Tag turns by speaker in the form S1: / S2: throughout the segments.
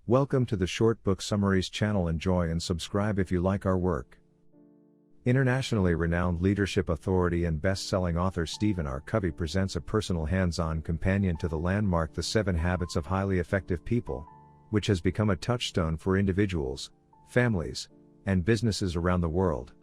S1: Welcome to the Short Book Summaries channel. Enjoy and subscribe if you like our work. Internationally renowned leadership authority and best-selling author Stephen R. Covey presents a personal hands-on companion to the landmark The 7 Habits of Highly Effective People, which has become a touchstone for individuals, families, and businesses around the world.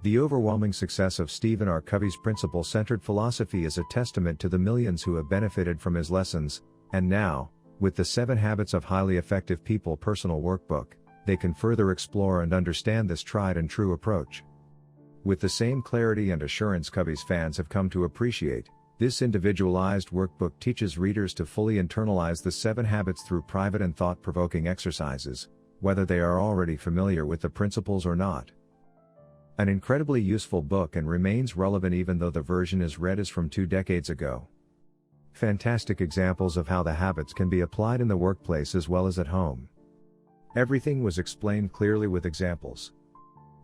S1: The overwhelming success of Stephen R. Covey's principle-centered philosophy is a testament to the millions who have benefited from his lessons, and now, with the 7 Habits of Highly Effective People personal workbook, they can further explore and understand this tried and true approach. With the same clarity and assurance Covey's fans have come to appreciate, this individualized workbook teaches readers to fully internalize the 7 habits through private and thought-provoking exercises, whether they are already familiar with the principles or not. An incredibly useful book and remains relevant even though the version is read as from 2 decades ago. Fantastic examples of how the habits can be applied in the workplace as well as at home. Everything was explained clearly with examples.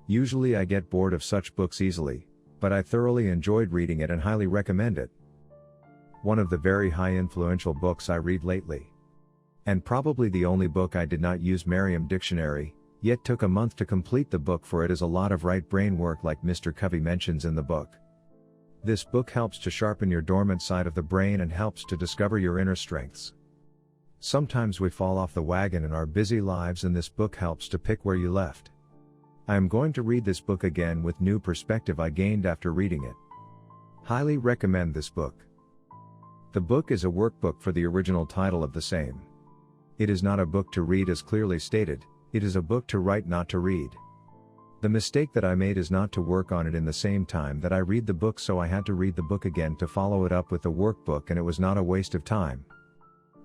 S1: Usually I get bored of such books easily, but I thoroughly enjoyed reading it and highly recommend it. One of the very high influential books I read lately. And probably the only book I did not use Merriam Dictionary, yet took a month to complete the book, for it is a lot of right brain work like Mr. Covey mentions in the book. This book helps to sharpen your dormant side of the brain and helps to discover your inner strengths. Sometimes we fall off the wagon in our busy lives, and this book helps to pick where you left. I am going to read this book again with new perspective I gained after reading it. Highly recommend this book. The book is a workbook for the original title of the same. It is not a book to read as clearly stated, it is a book to write, not to read. The mistake that I made is not to work on it in the same time that I read the book, so I had to read the book again to follow it up with the workbook, and it was not a waste of time.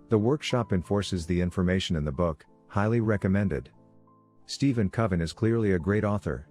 S1: The workshop enforces the information in the book, highly recommended. Stephen Covey is clearly a great author,